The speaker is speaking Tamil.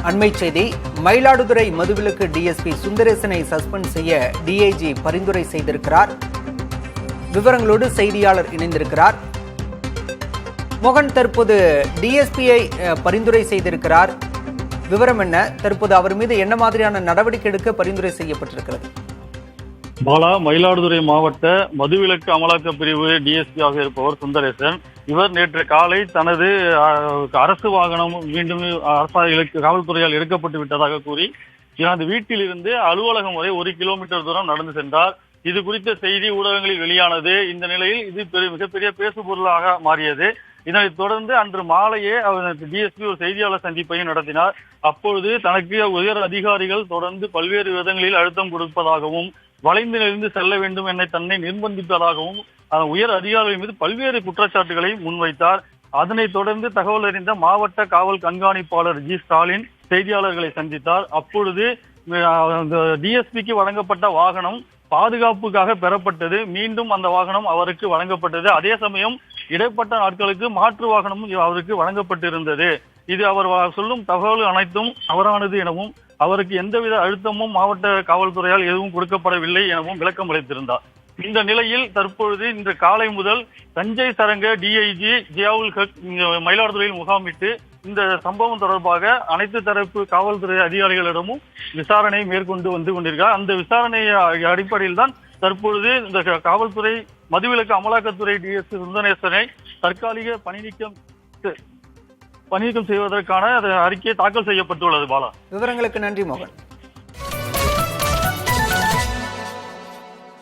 அண்மை செய்தி. மயிலாடுதுறை மதுவிலக்கு டிஎஸ்பி சுந்தரேசனை சஸ்பெண்ட் செய்ய டிஐஜி பரிந்துரை செய்திருக்கிறார். விவரங்களோடு செய்தியாளர் இணைந்திருக்கிறார். மோகன், தற்போது டிஎஸ்பியை பரிந்துரை செய்திருக்கிறார். விவரம் என்ன? தற்போது அவர் மீது என்ன மாதிரியான நடவடிக்கை எடுக்க பரிந்துரை செய்யப்பட்டிருக்கிறது? பாலா, மயிலாடுதுறை மாவட்ட மதுவிலக்கு அமலாக்க பிரிவு டிஎஸ்பியாக இருப்பவர் சுந்தரேசன். இவர் நேற்று காலை தனது அரசு வாகனம் மீண்டும் காவல்துறையால் எடுக்கப்பட்டு விட்டதாக கூறி தனது வீட்டிலிருந்து அலுவலகம் வரை 1 கிலோமீட்டர் தூரம் நடந்து சென்றார். இது குறித்த செய்தி ஊடகங்களில் வெளியானது. இந்த நிலையில் இது மிகப்பெரிய பேசுபொருளாக மாறியது. இதனைத் தொடர்ந்து அன்று மாலையே டிஎஸ்பி ஒரு செய்தியாளர் சந்திப்பையும் நடத்தினார். அப்பொழுது தனக்கு உயர் அதிகாரிகள் தொடர்ந்து பல்வேறு விதங்களில் அழுத்தம் கொடுப்பதாகவும், வளைந்து நெளிந்து செல்ல வேண்டும் என தன்னை நிர்பந்திப்பதாகவும் உயர் அதிகாரிகள் மீது பல்வேறு குற்றச்சாட்டுகளை முன்வைத்தார். அதனைத் தொடர்ந்து தகவல் அறிந்த மாவட்ட காவல் கண்காணிப்பாளர் ஜி ஸ்டாலின் செய்தியாளர்களை சந்தித்தார். அப்பொழுது டிஎஸ்பிக்கு வழங்கப்பட்ட வாகனம் பாதுகாப்புக்காக பெறப்பட்டது. மீண்டும் அந்த வாகனம் அவருக்கு வழங்கப்பட்டது. அதே சமயம் இடைப்பட்ட நாட்களுக்கு மாற்று வாகனமும் அவருக்கு வழங்கப்பட்டிருந்தது. இது அவர் சொல்லும் தகவல் அனைத்தும் தவறானது எனவும், அவருக்கு எந்தவித அழுத்தமும் மாவட்ட காவல்துறையால் எதுவும் கொடுக்கப்படவில்லை எனவும் விளக்கம் அளித்திருந்தார். இந்த நிலையில் தற்பொழுது இன்று காலை முதல் தஞ்சை சரங்க டிஐஜி ஜியாவுல் ஹக் மயிலாடுதுறையில் முகாமிட்டு இந்த சம்பவம் தொடர்பாக அனைத்து தரப்பு காவல்துறை அதிகாரிகளிடமும் விசாரணை மேற்கொண்டு வந்து கொண்டிருக்கிறார். அந்த விசாரணை அடிப்படையில் தான் தற்பொழுது இந்த காவல்துறை மதுவிலக்கு அமலாக்கத்துறை டிஎஸ்பி சுந்தரேசனை தற்காலிக பணிநீக்கம் செய்வதற்கான அறிக்கை தாக்கல் செய்யப்பட்டுள்ளது. பாலா, விவரங்களுக்கு நன்றி மோகன்.